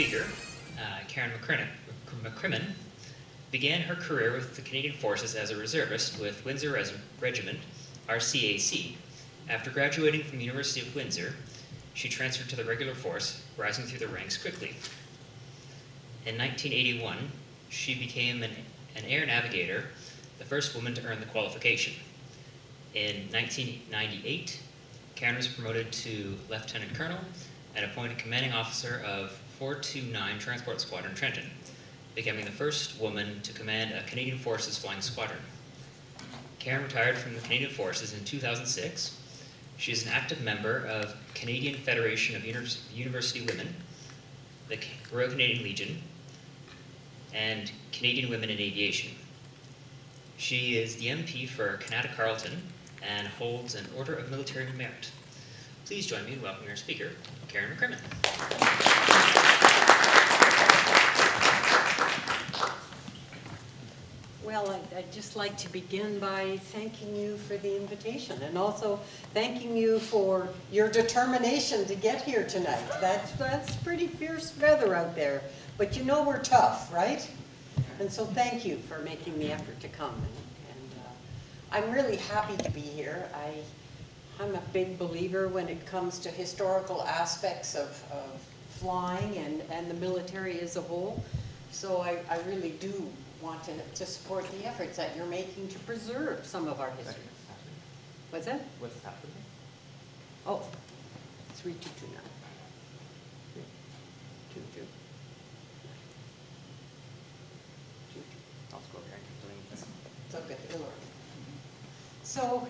speaker, Karen McCrimmon, began her career with the Canadian Forces as a reservist with Windsor Regiment, RCAC. After graduating from the University of Windsor, she transferred to the regular force, rising through the ranks quickly. In 1981, she became an air navigator, the first woman to earn the qualification. In 1998, Karen was promoted to Lieutenant Colonel and appointed commanding officer of 429 Transport Squadron Trenton, becoming the first woman to command a Canadian Forces flying squadron. Karen retired from the Canadian Forces in 2006. She is an active member of Canadian Federation of University Women, the Royal Canadian Legion, and Canadian Women in Aviation. She is the MP for Canada Carleton and holds an Order of Military Merit. Please join me in welcoming our speaker, Karen McCrimmon. Well, I'd just like to begin by thanking you for the invitation and also thanking you for your determination to get here tonight. That's pretty fierce weather out there, but you know we're tough, right? And so thank you for making the effort to come. And I'm really happy to be here. I'm a big believer when it comes to historical aspects of flying and the military as a whole. So I really do want to support the efforts that you're making to preserve some of our history. What's that? What's happening? Oh, 3229. 22. I'll just go over here and keep doing this. It's okay. It'll work. So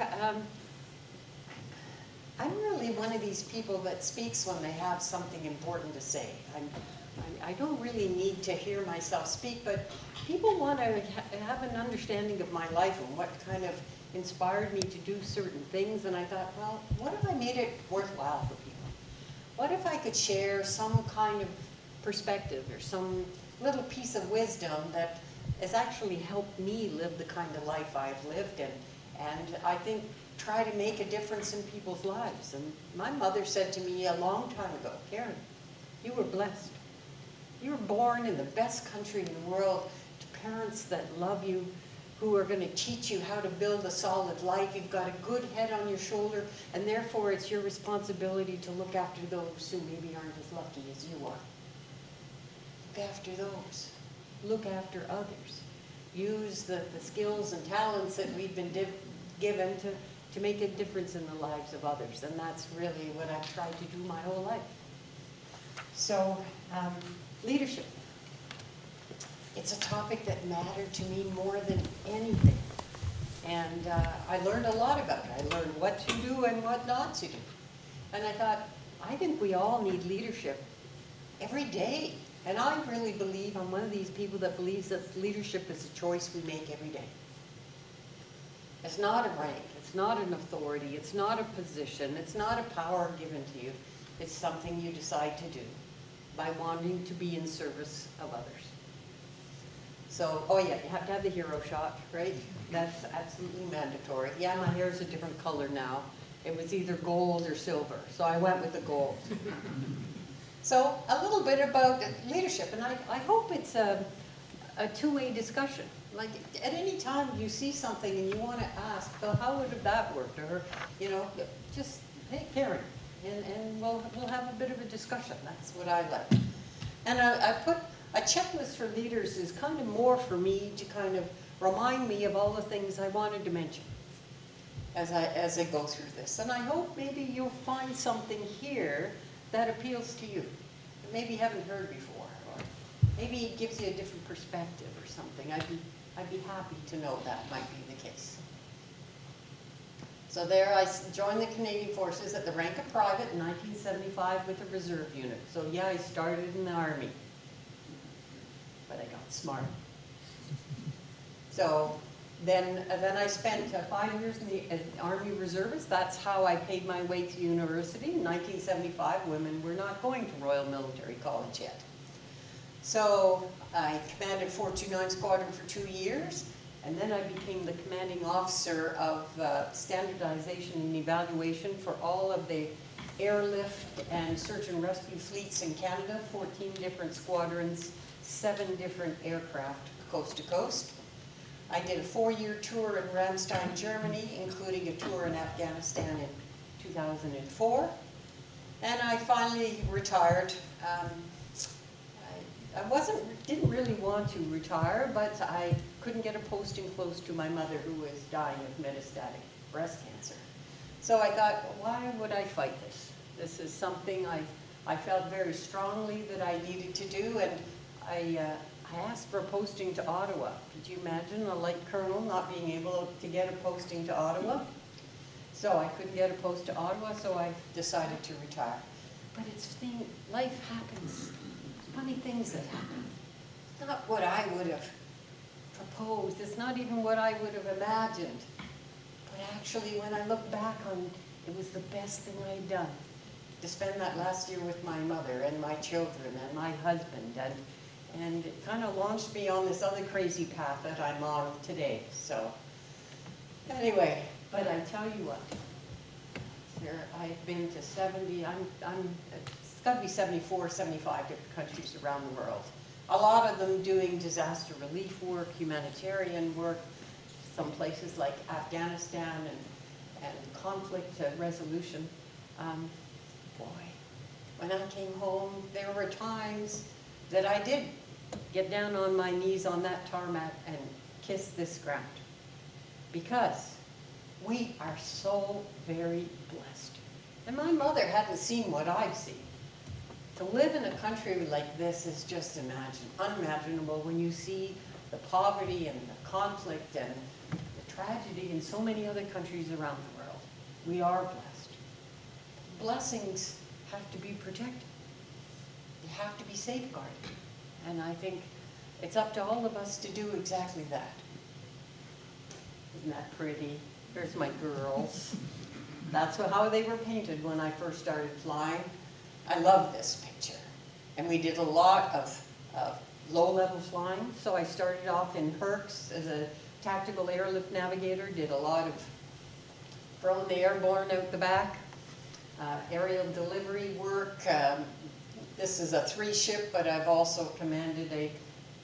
I'm really one of these people that speaks when they have something important to say. I don't really need to hear myself speak, but people want to have an understanding of my life and what kind of inspired me to do certain things. And I thought, well, what if I made it worthwhile for people? What if I could share some kind of perspective or some little piece of wisdom that has actually helped me live the kind of life I've lived and I think try to make a difference in people's lives. And my mother said to me a long time ago, Karen, you were blessed. You were born in the best country in the world to parents that love you, who are going to teach you how to build a solid life. You've got a good head on your shoulder, and therefore it's your responsibility to look after those who maybe aren't as lucky as you are. Look after those. Look after others. Use the skills and talents that we've been given to make a difference in the lives of others. And that's really what I've tried to do my whole life. So, leadership. It's a topic that mattered to me more than anything. And I learned a lot about it. I learned what to do and what not to do. And I thought, I think we all need leadership every day. And I really believe, I'm one of these people that believes that leadership is a choice we make every day. It's not a rank, it's not an authority, it's not a position, it's not a power given to you. It's something you decide to do by wanting to be in service of others. So, oh yeah, you have to have the hero shot, right? That's absolutely mandatory. Yeah, my hair is a different color now. It was either gold or silver, so I went with the gold. So, a little bit about leadership, and I hope it's a two-way discussion. Like, at any time you see something and you want to ask, well, how would have that worked? Or, you know, just, hey, Karen, and we'll have a bit of a discussion. That's what I like. And I put a checklist for leaders is kind of more for me to kind of remind me of all the things I wanted to mention as I go through this. And I hope maybe you'll find something here that appeals to you, that maybe you haven't heard before, or maybe it gives you a different perspective or something. I'd be happy to know that might be the case. So there I joined the Canadian Forces at the rank of private in 1975 with a reserve unit. So yeah, I started in the Army, but I got smart. So then I spent 5 years in the Army Reservist. That's how I paid my way to university. In 1975, women were not going to Royal Military College yet. So I commanded 429 Squadron for 2 years, and then I became the commanding officer of standardization and evaluation for all of the airlift and search and rescue fleets in Canada, 14 different squadrons, 7 different aircraft coast to coast. I did a 4-year tour in Ramstein, Germany, including a tour in Afghanistan in 2004. And I finally retired. Didn't really want to retire, but I couldn't get a posting close to my mother, who was dying of metastatic breast cancer. So I thought, why would I fight this? This is something I felt very strongly that I needed to do, and I asked for a posting to Ottawa. Could you imagine a light colonel not being able to get a posting to Ottawa? So I couldn't get a post to Ottawa, so I decided to retire. But life happens. Funny things that happen. It's not what I would have proposed. It's not even what I would have imagined. But actually, when I look back on it, was the best thing I'd done. To spend that last year with my mother and my children and my husband, and it kind of launched me on this other crazy path that I'm on today. So anyway, but I tell you what, I've been to 70, it's got to be 74, 75 different countries around the world. A lot of them doing disaster relief work, humanitarian work, some places like Afghanistan and conflict resolution. Boy, when I came home, there were times that I did get down on my knees on that tarmac and kiss this ground. Because we are so very blessed. And my mother hadn't seen what I've seen. To live in a country like this is just unimaginable when you see the poverty and the conflict and the tragedy in so many other countries around the world. We are blessed. Blessings have to be protected. They have to be safeguarded. And I think it's up to all of us to do exactly that. Isn't that pretty? Here's my girls. That's how they were painted when I first started flying. I love this picture. And we did a lot of low-level flying. So I started off in Hercs as a tactical airlift navigator, did a lot of throwing the airborne out the back, aerial delivery work. This is a 3-ship, but I've also commanded a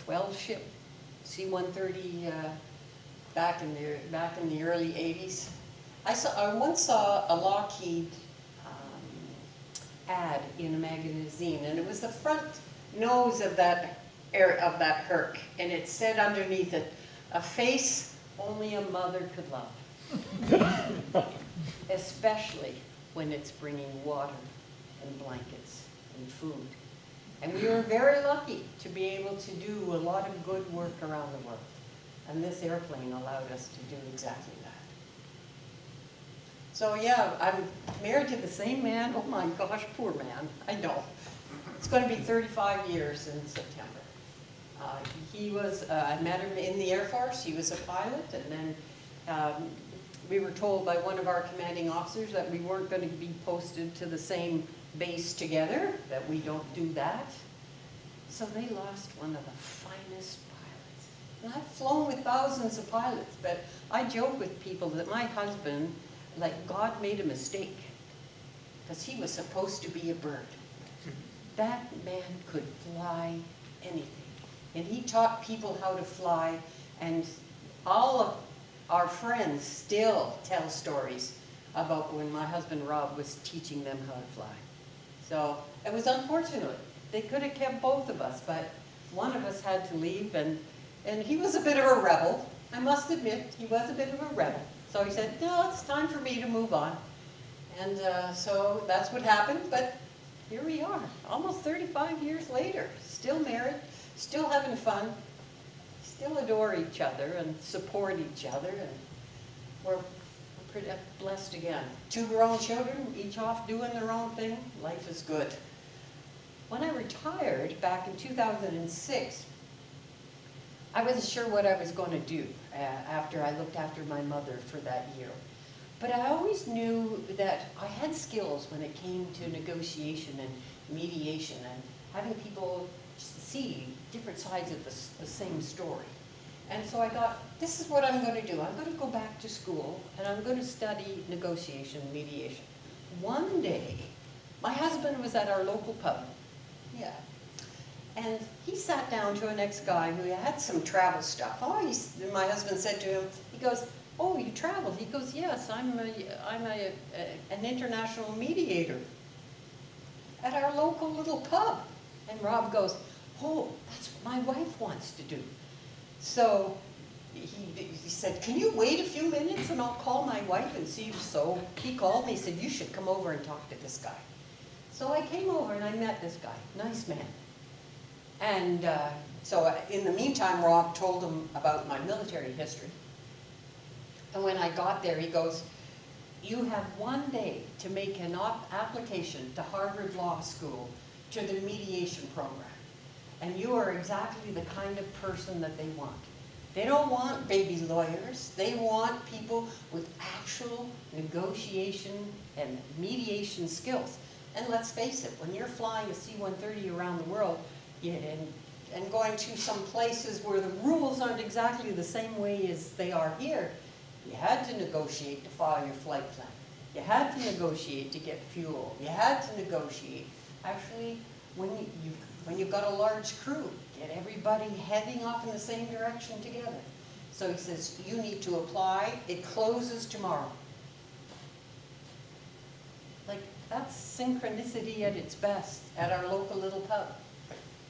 12-ship C-130 back in the early 80s. I once saw a Lockheed ad in a magazine, and it was the front nose of that Herc, and it said underneath it, "A face only a mother could love," especially when it's bringing water and blankets and food. And we were very lucky to be able to do a lot of good work around the world. And this airplane allowed us to do exactly that. So yeah, I'm married to the same man. Oh my gosh, poor man. I know. It's going to be 35 years in September. I met him in the Air Force. He was a pilot, and then we were told by one of our commanding officers that we weren't going to be posted to the same base together, that we don't do that. So they lost one of the finest pilots. And I've flown with thousands of pilots, but I joke with people that my husband, like God made a mistake, because he was supposed to be a bird. That man could fly anything. And he taught people how to fly, and all of our friends still tell stories about when my husband Rob was teaching them how to fly. So it was unfortunate. They could have kept both of us, but one of us had to leave, and he was a bit of a rebel. I must admit, he was a bit of a rebel. So he said, no, it's time for me to move on. And so that's what happened, but here we are, almost 35 years later, still married, still having fun, still adore each other and support each other, and we're pretty blessed again. 2 grown children, each off doing their own thing. Life is good. When I retired back in 2006, I wasn't sure what I was going to do after I looked after my mother for that year. But I always knew that I had skills when it came to negotiation and mediation and having people see different sides of the same story. And so I thought, this is what I'm going to do. I'm going to go back to school and I'm going to study negotiation and mediation. One day, My husband was at our local pub. Yeah. And he sat down to an ex-guy who had some travel stuff. Oh, my husband said to him, he goes, "Oh, you travel?" He goes, "Yes, I'm an international mediator at our local little pub." And Rob goes, "Oh, that's what my wife wants to do." So he said, "Can you wait a few minutes and I'll call my wife and see." So he called me, he said, "You should come over and talk to this guy." So I came over and I met this guy, nice man. And so in the meantime, Rob told him about my military history. And when I got there, he goes, "You have one day to make an application to Harvard Law School to the mediation program. And you are exactly the kind of person that they want. They don't want baby lawyers. They want people with actual negotiation and mediation skills." And let's face it, when you're flying a C-130 around the world and going to some places where the rules aren't exactly the same way as they are here, you had to negotiate to file your flight plan. You had to negotiate to get fuel. You had to negotiate. Actually, when you've got a large crew, get everybody heading off in the same direction together. So he says, "You need to apply. It closes tomorrow." Like, that's synchronicity at its best at our local little pub.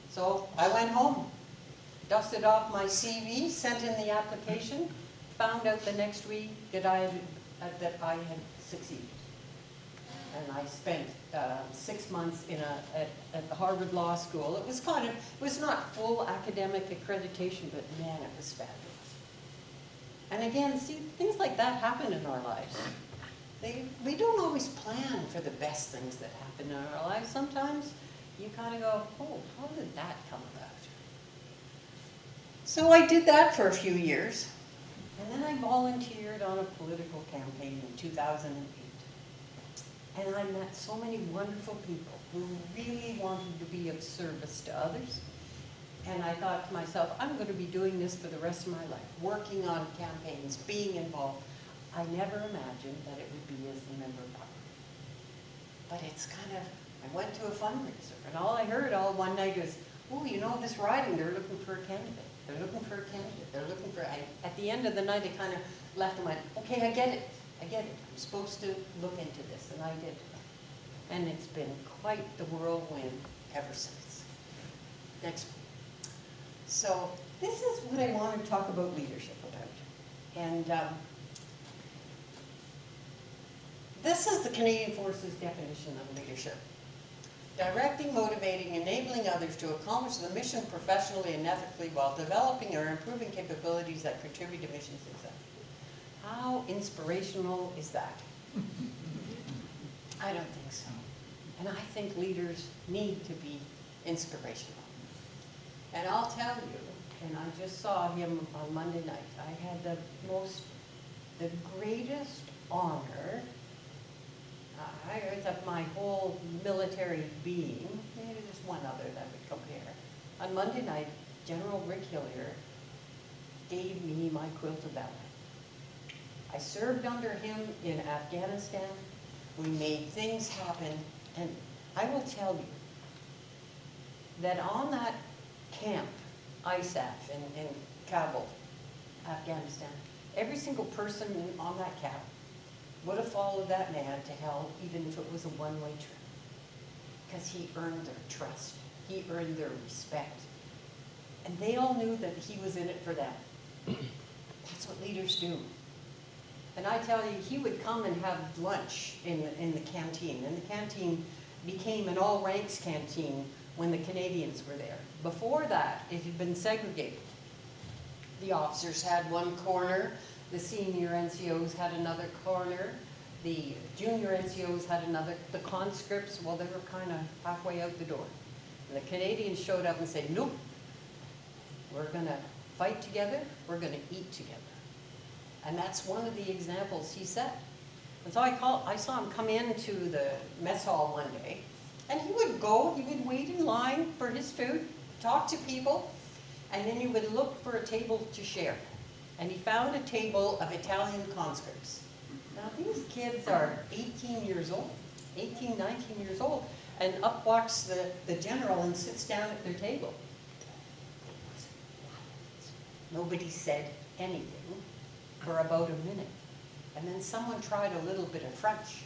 So I went home, dusted off my CV, sent in the application, found out the next week that I had succeeded. And I spent 6 months at the Harvard Law School. It was not full academic accreditation, but man, it was fabulous. And again, see, things like that happen in our lives. We don't always plan for the best things that happen in our lives. Sometimes you kind of go, "Oh, how did that come about?" So I did that for a few years. And then I volunteered on a political campaign in 2008. And I met so many wonderful people who really wanted to be of service to others. And I thought to myself, I'm going to be doing this for the rest of my life, working on campaigns, being involved. I never imagined that it would be as a member of Parliament. But it's kind of, I went to a fundraiser, and all I heard all one night was, "Oh, you know, this riding, they're looking for a candidate. They're looking for a candidate. They're looking for," at the end of the night, I kind of left and went, "Okay, I get it. I get it. I'm supposed to look into this," and I did. And it's been quite the whirlwind ever since. Next one. So this is what I want to talk about leadership about. And this is the Canadian Forces definition of leadership. Directing, motivating, enabling others to accomplish the mission professionally and ethically while developing or improving capabilities that contribute to mission success. How inspirational is that? I don't think so. And I think leaders need to be inspirational. And I'll tell you, and I just saw him on Monday night, I had the greatest honor, of my whole military being, maybe there's one other that would compare. On Monday night, General Rick Hillier gave me my quilt of valor. I served under him in Afghanistan. We made things happen, and I will tell you that on that camp, ISAF in Kabul, Afghanistan, every single person on that camp would have followed that man to hell, even if it was a one-way trip. Because he earned their trust. He earned their respect. And they all knew that he was in it for them. That's what leaders do. And I tell you, he would come and have lunch in the canteen. And the canteen became an all-ranks canteen when the Canadians were there. Before that, it had been segregated. The officers had one corner. The senior NCOs had another corner. The junior NCOs had another. The conscripts, well, they were kind of halfway out the door. And the Canadians showed up and said, "Nope, we're going to fight together. We're going to eat together." And that's one of the examples he set. And so I saw him come into the mess hall one day, and he would wait in line for his food, talk to people, and then he would look for a table to share. And he found a table of Italian conscripts. Now these kids are 18 years old. 18, 19 years old, and up walks the general and sits down at their table. Nobody said anything for about a minute. And then someone tried a little bit of French.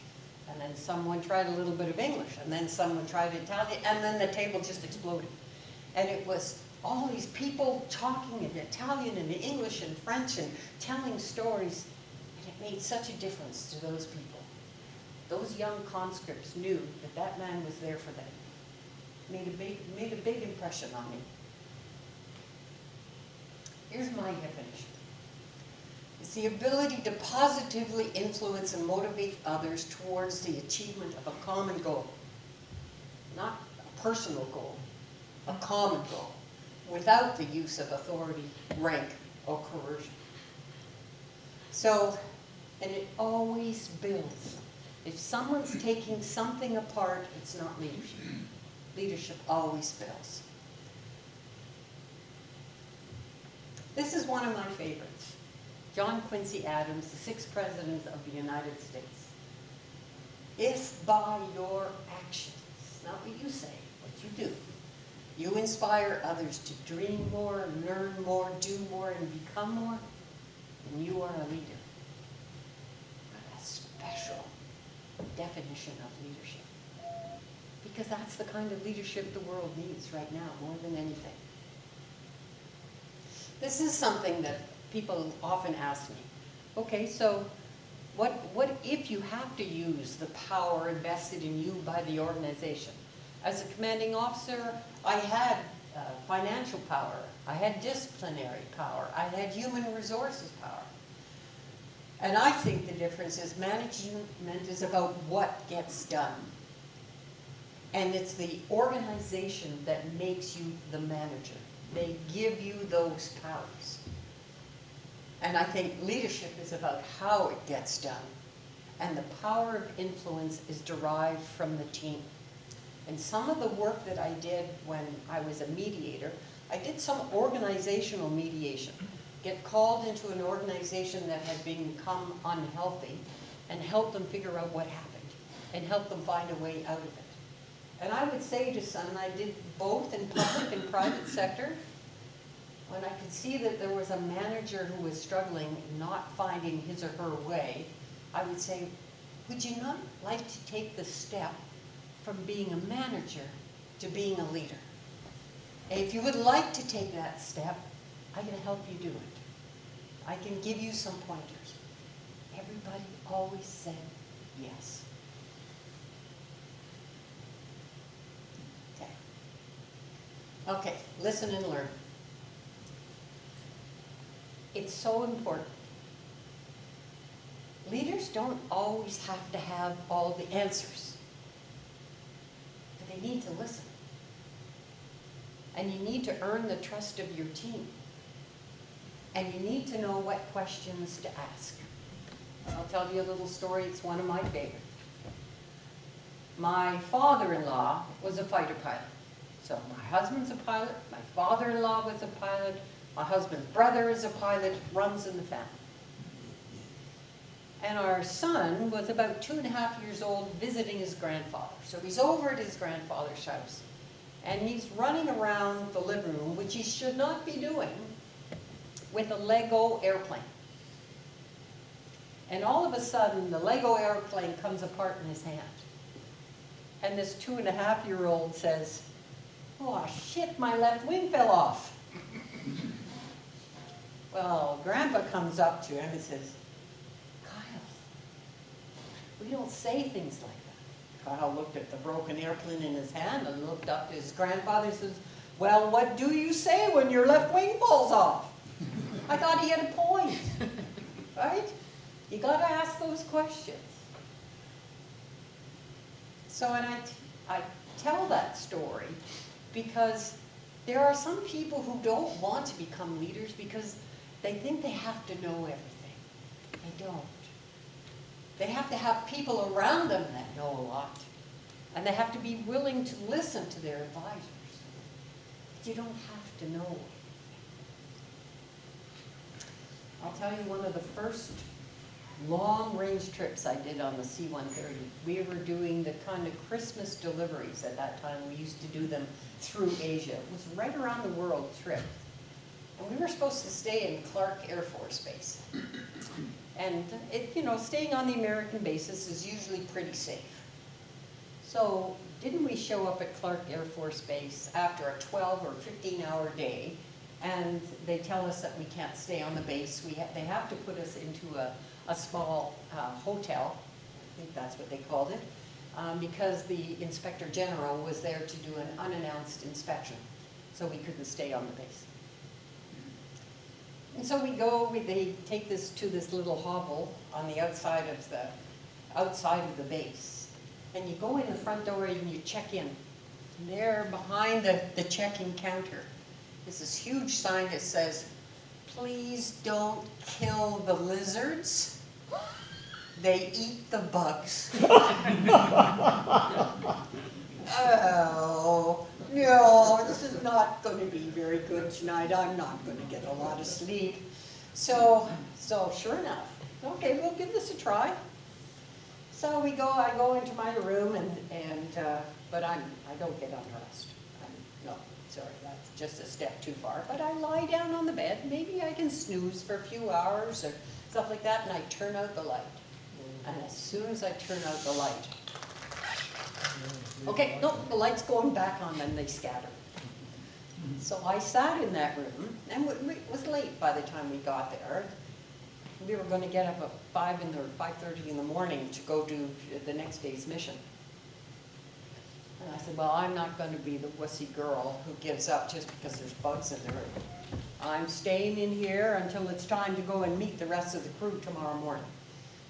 And then someone tried a little bit of English. And then someone tried Italian. And then the table just exploded. And it was all these people talking in Italian and English and French and telling stories. And it made such a difference to those people. Those young conscripts knew that that man was there for them. Made a big impression on me. Here's my definition. It's the ability to positively influence and motivate others towards the achievement of a common goal. Not a personal goal, a common goal, without the use of authority, rank, or coercion. So, and it always builds. If someone's taking something apart, it's not leadership. Leadership always builds. This is one of my favorites. John Quincy Adams, the 6th President of the United States. If by your actions, not what you say, what you do, you inspire others to dream more, learn more, do more, and become more, then you are a leader. A special definition of leadership. Because that's the kind of leadership the world needs right now, more than anything. This is something that people often ask me. Okay, so what if you have to use the power invested in you by the organization? As a commanding officer, I had financial power, I had disciplinary power, I had human resources power. And I think the difference is management is about what gets done. And it's the organization that makes you the manager. They give you those powers. And I think leadership is about how it gets done. And the power of influence is derived from the team. And some of the work that I did when I was a mediator, I did some organizational mediation. Get called into an organization that had become unhealthy and help them figure out what happened and help them find a way out of it. And I would say to some, and I did both in public and private sector, when I could see that there was a manager who was struggling, not finding his or her way, I would say, would you not like to take the step from being a manager to being a leader? And if you would like to take that step, I can help you do it. I can give you some pointers. Everybody always said yes. Okay, listen and learn. It's so important. Leaders don't always have to have all the answers, but they need to listen. And you need to earn the trust of your team. And you need to know what questions to ask. I'll tell you a little story, it's one of my favorites. My father-in-law was a fighter pilot. So my husband's a pilot, my father-in-law was a pilot, my husband's brother is a pilot, runs in the family. And our son was about 2.5 years old visiting his grandfather. So he's over at his grandfather's house. And he's running around the living room, which he should not be doing, with a Lego airplane. And all of a sudden, the Lego airplane comes apart in his hand. And this 2.5-year-old says, "Oh shit, my left wing fell off." Well, Grandpa comes up to him and says, "Kyle, we don't say things like that." Kyle looked at the broken airplane in his hand and looked up to his grandfather and says, "Well, what do you say when your left wing falls off?" I thought he had a point, right? You got to ask those questions. So, and I tell that story because there are some people who don't want to become leaders because they think they have to know everything. They don't. They have to have people around them that know a lot. And they have to be willing to listen to their advisors. But you don't have to know everything. I'll tell you one of the first long-range trips I did on the C-130. We were doing the kind of Christmas deliveries at that time. We used to do them through Asia. It was right around the world trip. And we were supposed to stay in Clark Air Force Base. And staying on the American bases is usually pretty safe. So didn't we show up at Clark Air Force Base after a 12 or 15-hour day, and they tell us that we can't stay on the base. They have to put us into a small hotel, I think that's what they called it, because the Inspector General was there to do an unannounced inspection, so we couldn't stay on the base. And so they take this to this little hovel on the outside of the base. And you go in the front door and you check in. And there behind the check-in counter is this huge sign that says, "Please don't kill the lizards. They eat the bugs." Oh, no, this is not going to be very good tonight. I'm not going to get a lot of sleep. So sure enough, okay, we'll give this a try. So I go into my room but I don't get undressed. No, sorry, that's just a step too far. But I lie down on the bed. Maybe I can snooze for a few hours or stuff like that, and I turn out the light. And as soon as I turn out the light, okay, no, the light's going back on, then they scatter. So I sat in that room, and it was late by the time we got there. We were going to get up at 5:30 in the morning to go do the next day's mission. And I said, well, I'm not going to be the wussy girl who gives up just because there's bugs in the room. I'm staying in here until it's time to go and meet the rest of the crew tomorrow morning.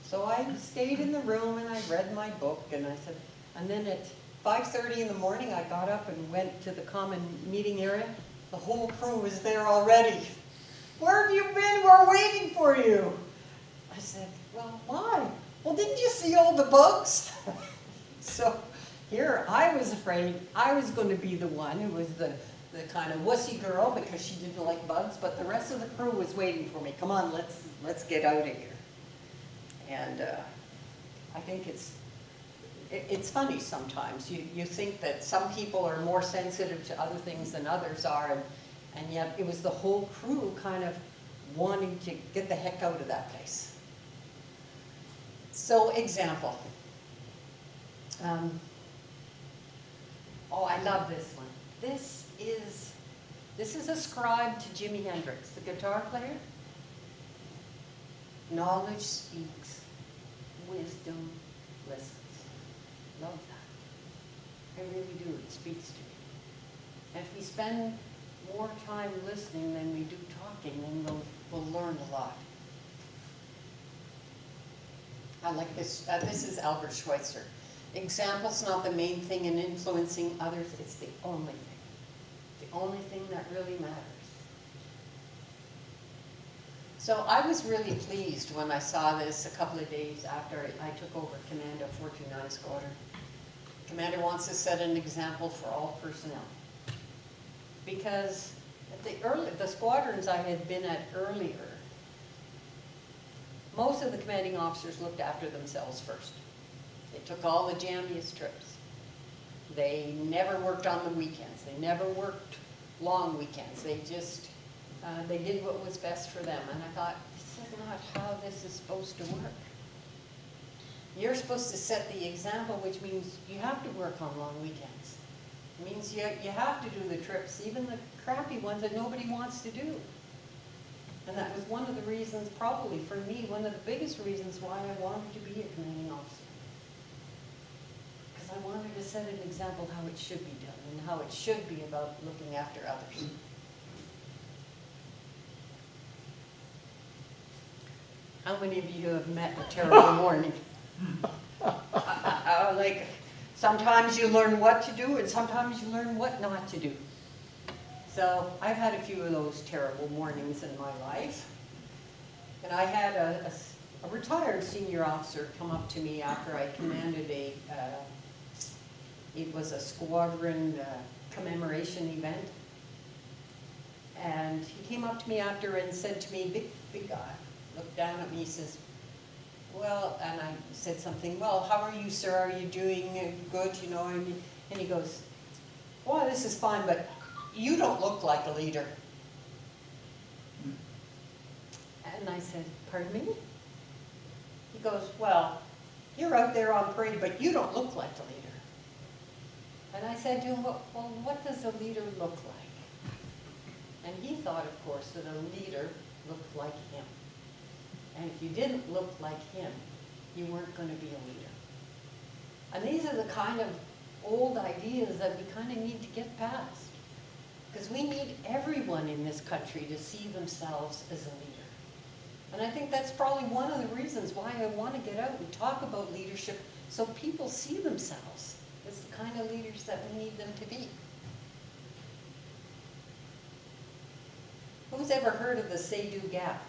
So I stayed in the room and I read my book, and then at 5:30 in the morning I got up and went to the common meeting area. The whole crew was there already. "Where have you been? We're waiting for you." I said, "Well, why?" "Well, didn't you see all the bugs?" So here I was afraid I was going to be the one who was the kind of wussy girl because she didn't like bugs, but the rest of the crew was waiting for me. "Come on, let's get out of here." And I think it's funny sometimes. You think that some people are more sensitive to other things than others are, and yet it was the whole crew kind of wanting to get the heck out of that place. So, example. Oh, I love this one. This is ascribed to Jimi Hendrix, the guitar player. "Knowledge speaks, wisdom listens." Love that. I really do. It speaks to me. And if we spend more time listening than we do talking, then we'll learn a lot. I like this. This is Albert Schweitzer. "Example's not the main thing in influencing others. It's the only thing. The only thing that really matters." So I was really pleased when I saw this a couple of days after I took over command of 429 Squadron. Commander wants to set an example for all personnel. Because at the squadrons I had been at earlier, most of the commanding officers looked after themselves first. They took all the jammiest trips. They never worked on the weekends. They never worked long weekends. They just, they did what was best for them. And I thought, this is not how this is supposed to work. You're supposed to set the example, which means you have to work on long weekends. It means you have to do the trips, even the crappy ones that nobody wants to do. And that was one of the reasons, probably for me, one of the biggest reasons why I wanted to be a commanding officer. Because I wanted to set an example how it should be done and how it should be about looking after others. How many of you have met a terrible morning? Like, sometimes you learn what to do and sometimes you learn what not to do. So I've had a few of those terrible mornings in my life. And I had a retired senior officer come up to me after I commanded it was a squadron commemoration event. And he came up to me after and said to me, big guy, looked down at me, he says, well, and I said something, well, how are you, sir? Are you doing good, you know? And he goes, well, this is fine, but you don't look like a leader. And I said, pardon me? He goes, well, you're out there on parade, but you don't look like a leader. And I said to him, well, what does a leader look like? And he thought, of course, that a leader looked like him. And if you didn't look like him, you weren't going to be a leader. And these are the kind of old ideas that we kind of need to get past. Because we need everyone in this country to see themselves as a leader. And I think that's probably one of the reasons why I want to get out and talk about leadership, so people see themselves as the kind of leaders that we need them to be. Who's ever heard of the say-do gap?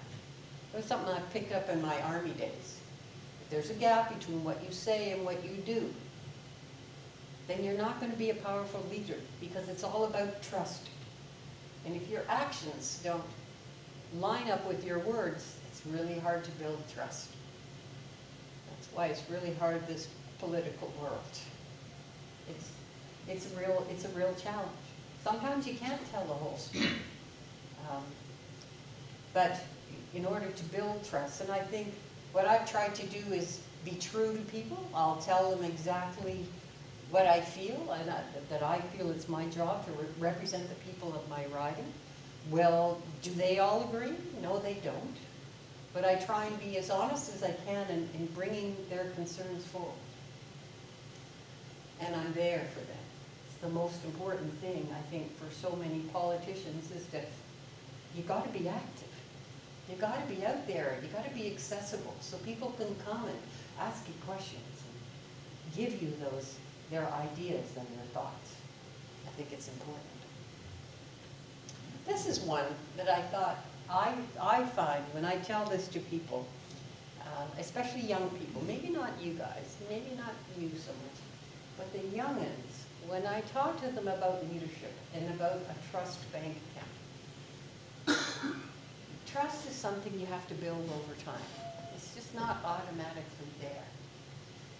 It was something I picked up in my Army days. If there's a gap between what you say and what you do, then you're not going to be a powerful leader, because it's all about trust. And if your actions don't line up with your words, it's really hard to build trust. That's why it's really hard, this political world. It's a real challenge. Sometimes you can't tell the whole story. But in order to build trust, and I think what I've tried to do is be true to people. I'll tell them exactly what I feel, and that I feel it's my job to represent the people of my riding. Well, do they all agree? No, they don't. But I try and be as honest as I can in bringing their concerns forward. And I'm there for them. It's the most important thing, I think, for so many politicians, is that you got to be active. You got to be out there. You got to be accessible, so people can come and ask you questions and give you their ideas and their thoughts. I think it's important. This is one that I thought, I find when I tell this to people, especially young people, maybe not you guys, maybe not you so much, but the youngins, when I talk to them about leadership and about a trust bank account, trust is something you have to build over time. It's just not automatically there.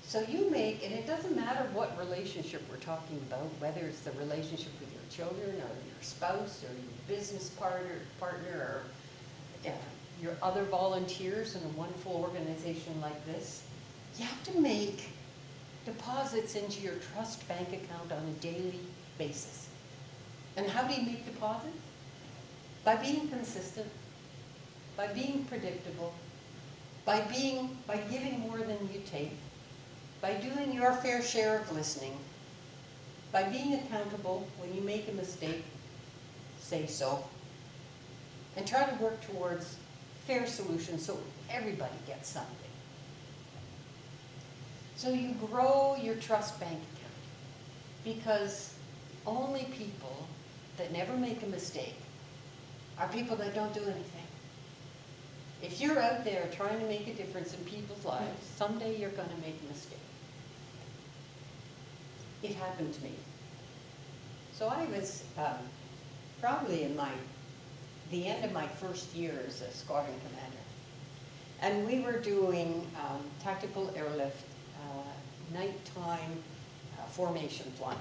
So you make, and it doesn't matter what relationship we're talking about, whether it's the relationship with your children or your spouse or your business partner or your other volunteers in a wonderful organization like this, you have to make deposits into your trust bank account on a daily basis. And how do you make deposits? By being consistent, by being predictable, by giving more than you take, by doing your fair share of listening, by being accountable. When you make a mistake, say so, and try to work towards fair solutions so everybody gets something. So you grow your trust bank account, because only people that never make a mistake are people that don't do anything. If you're out there trying to make a difference in people's lives, someday you're going to make a mistake. It happened to me. So I was probably in the end of my first year as a Squadron Commander. And we were doing tactical airlift, nighttime formation flying,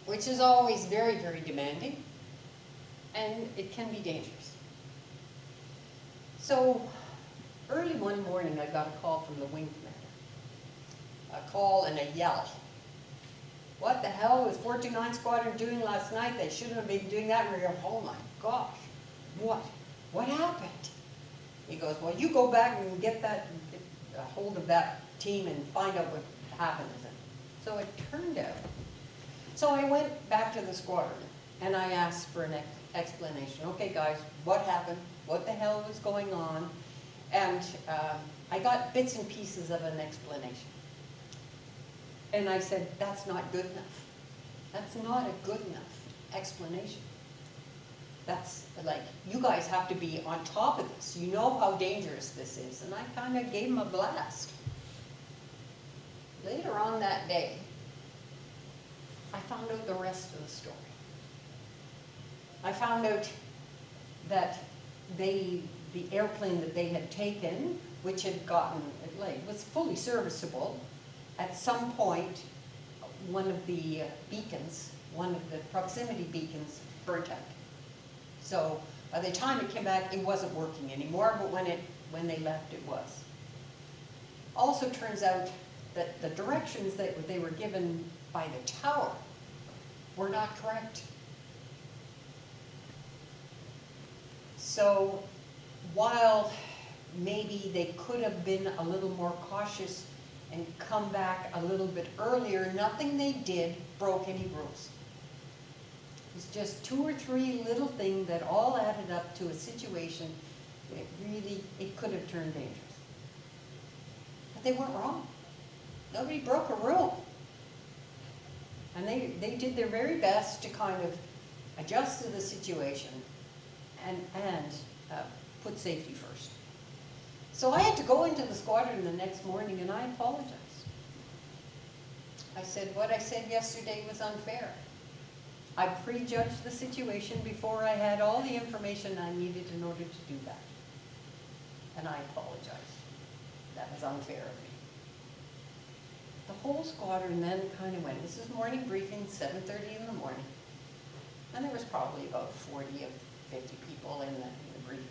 which is always very, very demanding, and it can be dangerous. So early one morning, I got a call from the wing commander. A call and a yell. What the hell was 429 Squadron doing last night? They shouldn't have been doing that. And we go, oh my gosh, what? What happened? He goes, well, you go back and get a hold of that team and find out what happened. So it turned out. So I went back to the squadron and I asked for an explanation. Okay, guys, what happened? What the hell was going on? And I got bits and pieces of an explanation. And I said, that's not good enough. That's not a good enough explanation. That's like, you guys have to be on top of this. You know how dangerous this is. And I kind of gave him a blast. Later on that day, I found out the rest of the story. I found out that the the airplane that they had taken, which had gotten, like, was fully serviceable, at some point, one of the beacons, one of the proximity beacons burnt out. So by the time it came back, it wasn't working anymore, but when they left, it was. Also turns out that the directions that they were given by the tower were not correct. So while maybe they could have been a little more cautious and come back a little bit earlier, nothing they did broke any rules. It's just 2 or 3 little things that all added up to a situation that really, it could have turned dangerous. But they weren't wrong. Nobody broke a rule. And they did their very best to kind of adjust to the situation and put safety first. So I had to go into the squadron the next morning and I apologized. I said, what I said yesterday was unfair. I prejudged the situation before I had all the information I needed in order to do that. And I apologized. That was unfair of me. The whole squadron then kind of went, this is morning briefing, 7:30 in the morning. And there was probably about 40 of 50 people in the briefing.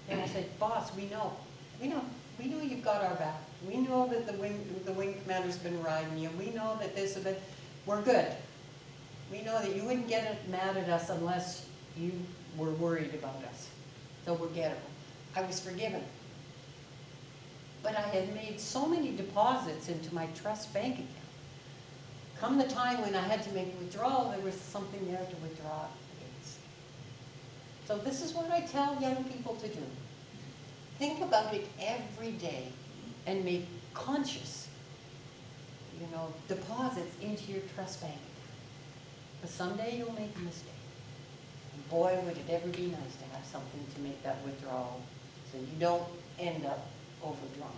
And I said, boss, we know you've got our back. We know that the wing commander's been riding you. We know that this, but we're good. We know that you wouldn't get mad at us unless you were worried about us. So we're gettable. I was forgiven. But I had made so many deposits into my trust bank account. Come the time when I had to make a withdrawal, there was something there to withdraw against. So this is what I tell young people to do. Think about it every day and make conscious, deposits into your trust bank account. But someday you'll make a mistake. And boy, would it ever be nice to have something to make that withdrawal so you don't end up overdrawn.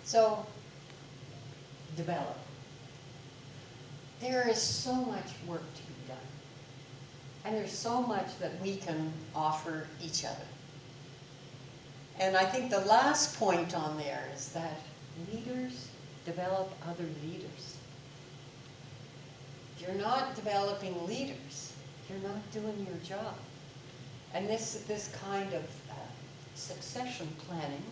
So, develop. There is so much work to be done. And there's so much that we can offer each other. And I think the last point on there is that leaders develop other leaders. If you're not developing leaders, you're not doing your job. And this kind of succession planning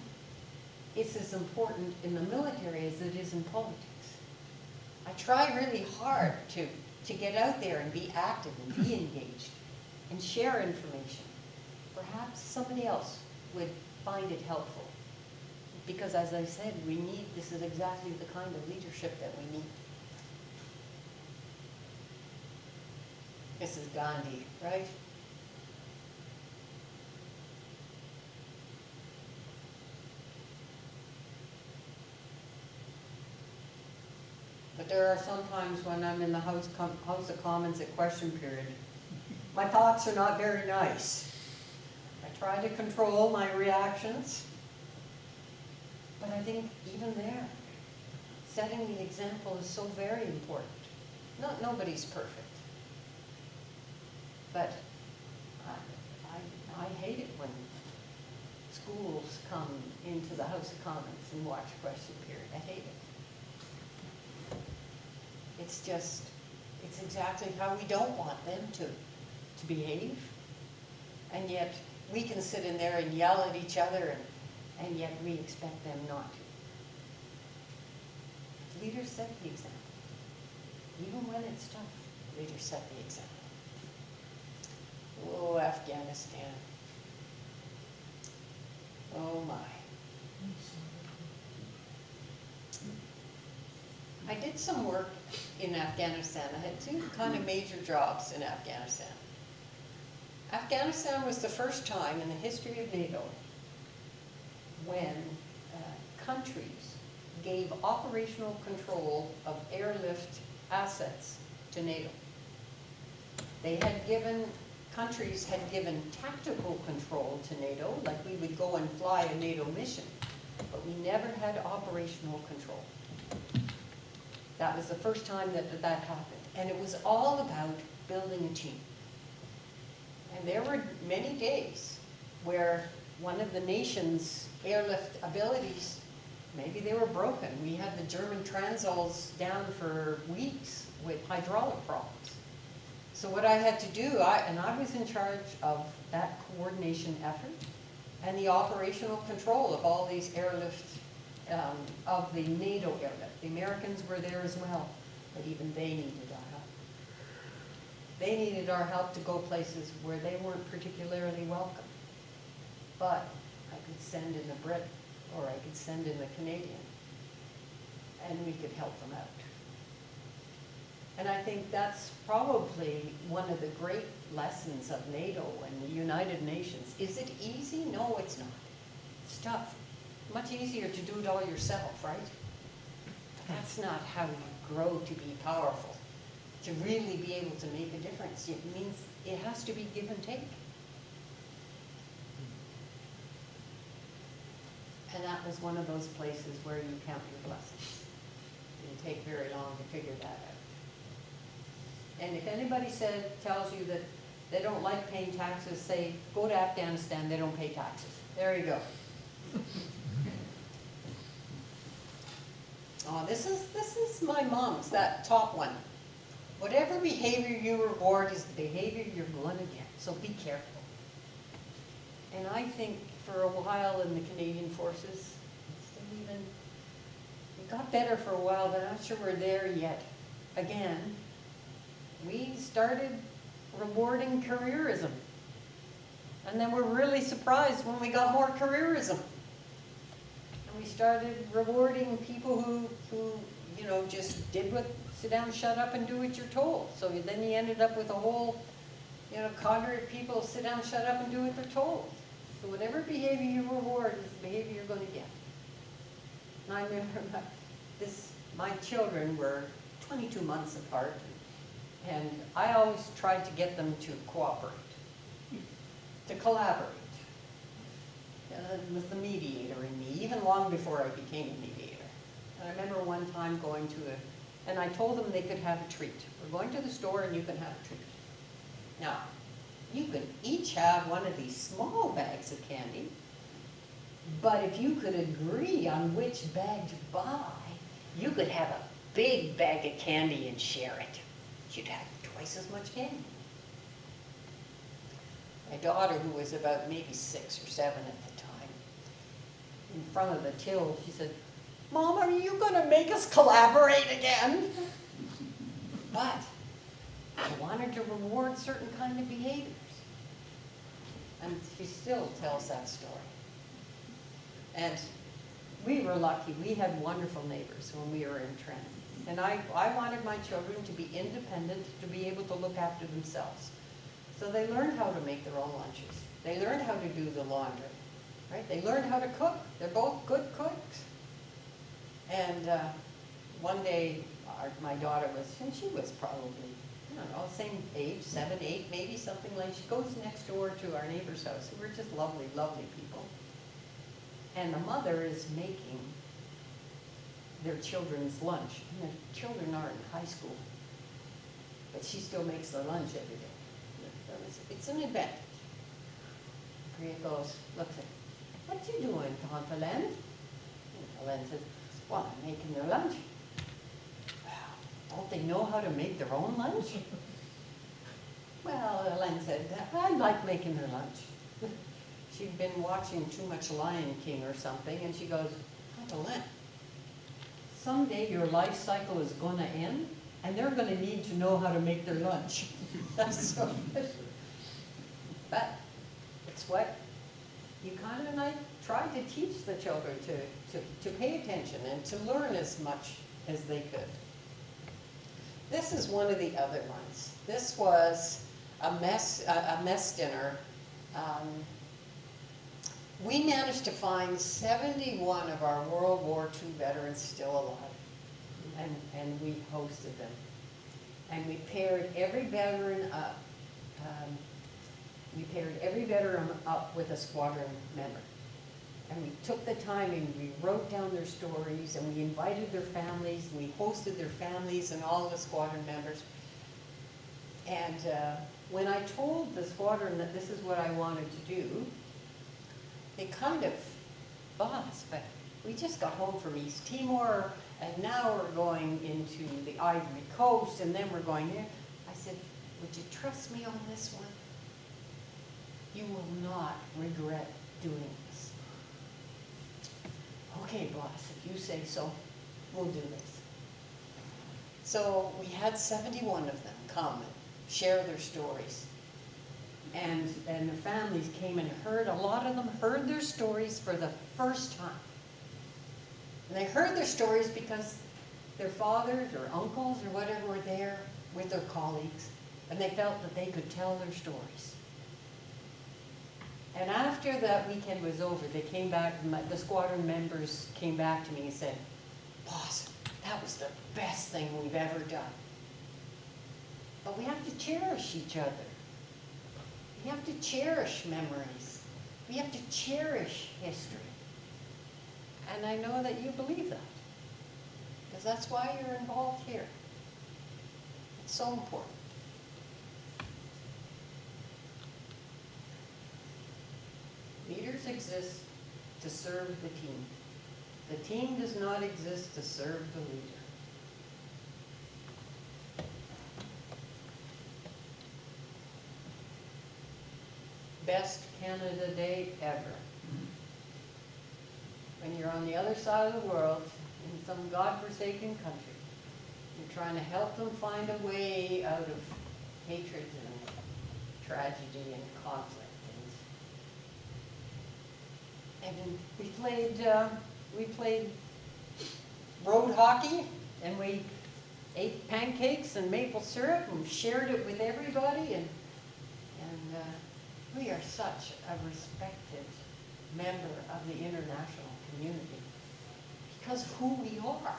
is as important in the military as it is in politics. I try really hard to get out there and be active and be engaged and share information. Perhaps somebody else would find it helpful. Because as I said, this is exactly the kind of leadership that we need. This is Gandhi, right? But there are some times when I'm in the House of Commons at question period, my thoughts are not very nice. I try to control my reactions, but I think even there, setting the example is so very important. Nobody's perfect. But I hate it when schools come into the House of Commons and watch question period. I hate it. It's exactly how we don't want them to behave. And yet we can sit in there and yell at each other and yet we expect them not to. Leaders set the example. Even when it's tough, leaders set the example. Oh, Afghanistan. Oh my. I did some work in Afghanistan. I had 2 kind of major jobs in Afghanistan. Afghanistan was the first time in the history of NATO when countries gave operational control of airlift assets to NATO. Countries had given tactical control to NATO, like we would go and fly a NATO mission, but we never had operational control. That was the first time that happened. And it was all about building a team. And there were many days where one of the nation's airlift abilities, maybe they were broken. We had the German Transols down for weeks with hydraulic problems. So what I had to do, I was in charge of that coordination effort and the operational control of all these airlift, of the NATO airlift. The Americans were there as well, but even they needed our help. They needed our help to go places where they weren't particularly welcome. But I could send in a Brit, or I could send in a Canadian, and we could help them out. And I think that's probably one of the great lessons of NATO and the United Nations. Is it easy? No, it's not. It's tough. Much easier to do it all yourself, right? But that's not how you grow to be powerful. To really be able to make a difference, it means it has to be give and take. And that was one of those places where you count your blessings. It didn't take very long to figure that out. And if anybody tells you that they don't like paying taxes, say, go to Afghanistan, they don't pay taxes. There you go. Oh, this is my mom's, that top one. Whatever behavior you reward is the behavior you're going to get, so be careful. And I think for a while in the Canadian Forces, it got better for a while, but I'm not sure we're there yet. Again, we started rewarding careerism. And then we're really surprised when we got more careerism. And we started rewarding people who you know, just did what, sit down, shut up, and do what you're told. So then you ended up with a whole, you know, cadre of people sit down, shut up, and do what they're told. So whatever behavior you reward is the behavior you're going to get. And I remember my children were 22 months apart, and I always tried to get them to cooperate, to collaborate. It was the mediator in me, even long before I became a mediator. And I remember one time going to and I told them they could have a treat. We're going to the store and you can have a treat. Now, you can each have one of these small bags of candy, but if you could agree on which bag to buy, you could have a big bag of candy and share it. You'd have twice as much candy. My daughter, who was about maybe 6 or 7 at the time, in front of the till, she said, "Mom, are you going to make us collaborate again?" But I wanted to reward certain kind of behaviors. And she still tells that story. And we were lucky. We had wonderful neighbors when we were in Trent. And I wanted my children to be independent, to be able to look after themselves. So they learned how to make their own lunches. They learned how to do the laundry, right? They learned how to cook. They're both good cooks. And one day, my daughter and she was probably, I don't know, same age, 7, 8, maybe something like. She goes next door to our neighbor's house, who were just lovely, lovely people. And the mother is making their children's lunch. And the children are in high school, but she still makes their lunch every day. It's an advantage. Priya goes, looks at, "What you doing, Tante Hélène?" And Hélène says, "Well, I'm making their lunch." "Well, don't they know how to make their own lunch?" Well, Hélène said, "I like making their lunch." She'd been watching too much Lion King or something, and she goes, "Tante Hélène, someday your life cycle is going to end, and they're going to need to know how to make their lunch." That's so good. But it's what you kind of like try to teach the children to pay attention and to learn as much as they could. This is one of the other ones. This was a mess dinner. We managed to find 71 of our World War II veterans still alive, and we hosted them. And we paired every veteran up. We paired every veteran up with a squadron member. And we took the time and we wrote down their stories, and we invited their families, and we hosted their families and all the squadron members. And when I told the squadron that this is what I wanted to do, they kind of, boss, but we just got home from East Timor, and now we're going into the Ivory Coast, and then we're going there. I said, would you trust me on this one? You will not regret doing this. Okay, boss, if you say so, we'll do this. So we had 71 of them come and share their stories. And their families came and heard, a lot of them heard their stories for the first time. And they heard their stories because their fathers or uncles or whatever were there with their colleagues, and they felt that they could tell their stories. And after that weekend was over, they came back, the squadron members came back to me and said, boss, that was the best thing we've ever done. But we have to cherish each other. We have to cherish memories. We have to cherish history. And I know that you believe that, because that's why you're involved here. It's so important. Leaders exist to serve the team. The team does not exist to serve the leader. Best Canada Day ever. When you're on the other side of the world, in some godforsaken country, you're trying to help them find a way out of hatred and tragedy and conflict. And we played road hockey, and we ate pancakes and maple syrup and shared it with everybody, and we are such a respected member of the international community because of who we are.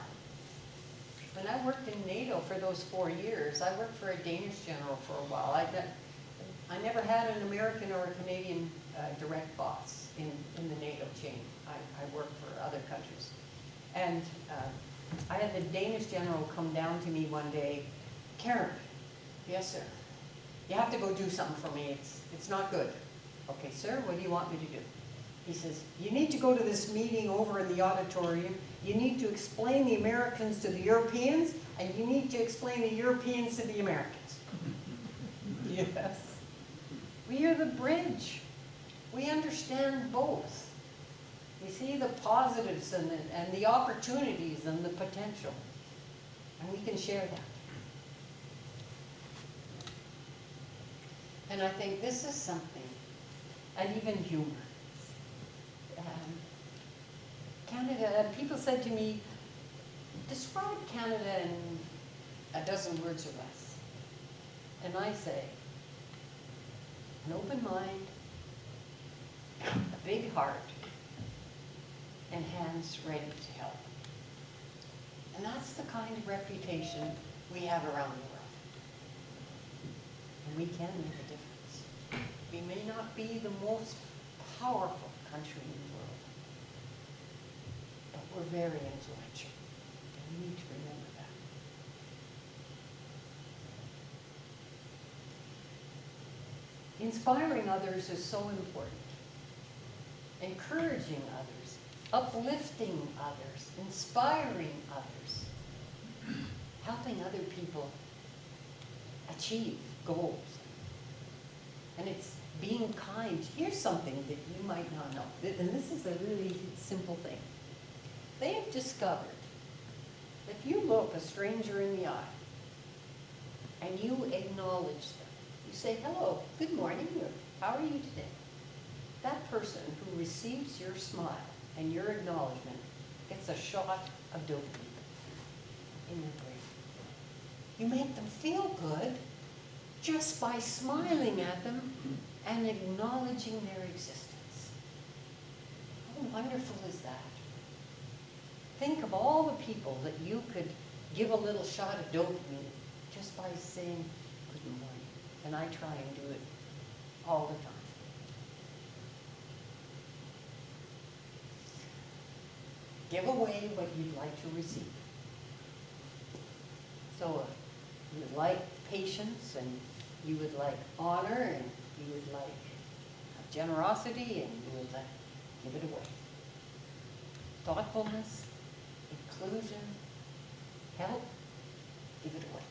When I worked in NATO for those 4 years, I worked for a Danish general for a while. I never had an American or a Canadian direct boss in the NATO chain. I worked for other countries. And I had the Danish general come down to me one day, Karen, yes sir, you have to go do something for me. It's not good. Okay, sir, what do you want me to do? He says, you need to go to this meeting over in the auditorium. You need to explain the Americans to the Europeans, and you need to explain the Europeans to the Americans. Yes. We are the bridge. We understand both. We see the positives and the opportunities and the potential, and we can share that. And I think this is something, and even humor. Canada, people said to me, describe Canada in a dozen words or less. And I say, an open mind, a big heart, and hands ready to help. And that's the kind of reputation we have around the world. And we can make a difference. We may not be the most powerful country in the world, but we're very influential. And we need to remember that. Inspiring others is so important. Encouraging others, uplifting others, inspiring others, helping other people achieve goals. And it's being kind. Here's something that you might not know, and this is a really simple thing. They have discovered if you look a stranger in the eye and you acknowledge them, you say, hello, good morning, how are you today? That person who receives your smile and your acknowledgement gets a shot of dopamine in your brain. You make them feel good just by smiling at them and acknowledging their existence. How wonderful is that? Think of all the people that you could give a little shot of dopamine just by saying good morning. And I try and do it all the time. Give away what you'd like to receive. So you like patience and you would like honor, and you would like generosity, and you would like give it away. Thoughtfulness, inclusion, help, give it away.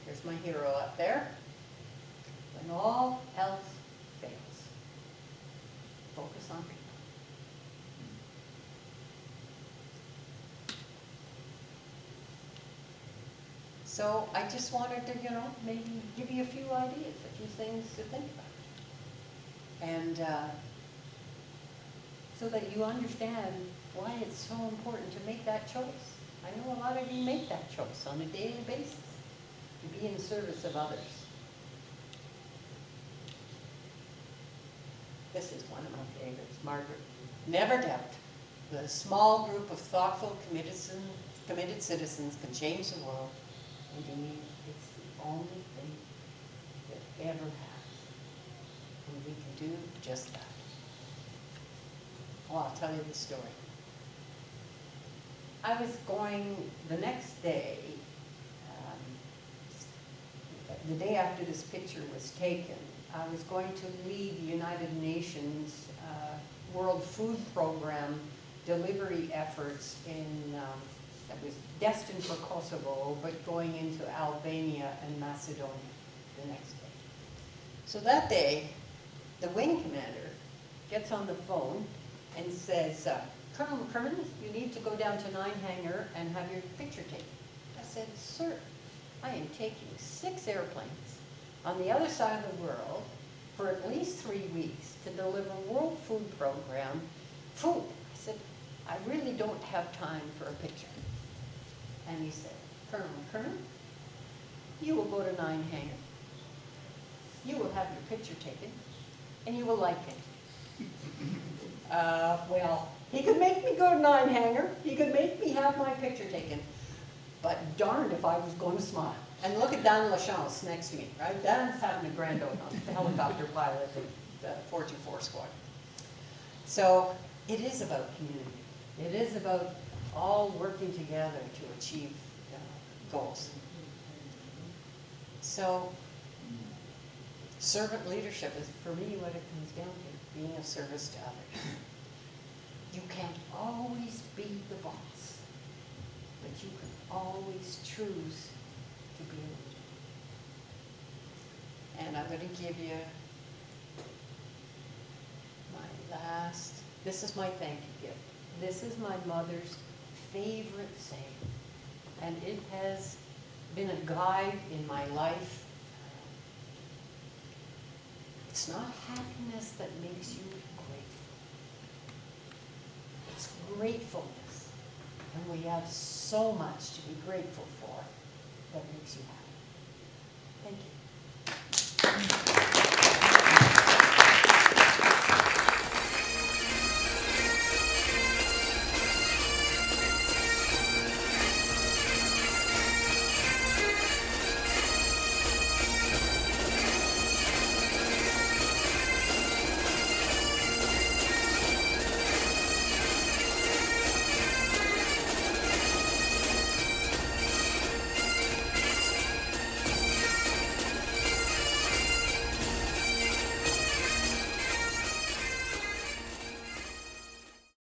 Here's my hero up there. When all else fails, focus on people. So I just wanted to, maybe give you a few ideas, a few things to think about. And so that you understand why it's so important to make that choice. I know a lot of you make that choice on a daily basis, to be in service of others. This is one of my favorites, Margaret. Never doubt that a small group of thoughtful, committed citizens can change the world. Indeed, it's the only thing that ever has. And we can do just that. Well, I'll tell you the story. I was going the next day, the day after this picture was taken, I was going to lead the United Nations World Food Program delivery efforts that was destined for Kosovo, but going into Albania and Macedonia the next day. So that day, the wing commander gets on the phone and says, Colonel McCrimmon, you need to go down to 9 Hangar and have your picture taken. I said, sir, I am taking 6 airplanes on the other side of the world for at least 3 weeks to deliver World Food Program food. I said, I really don't have time for a picture. And he said, Colonel McCrimmon, you will go to 9 Hangar. You will have your picture taken, and you will like it. Well, he could make me go to 9 Hangar. He could make me have my picture taken. But darned if I was going to smile. And look at Dan Lachance next to me, right? Dan's having a grand old time, the helicopter pilot of the 424 Squadron. So it is about community. It is about all working together to achieve goals. So servant leadership is, for me, what it comes down to, being of service to others. You can't always be the boss, but you can always choose to be a leader. And I'm going to give you my last, this is my thank you gift. This is my mother's favorite saying, and it has been a guide in my life. It's not happiness that makes you grateful. It's gratefulness. And we have so much to be grateful for that makes you happy. Thank you.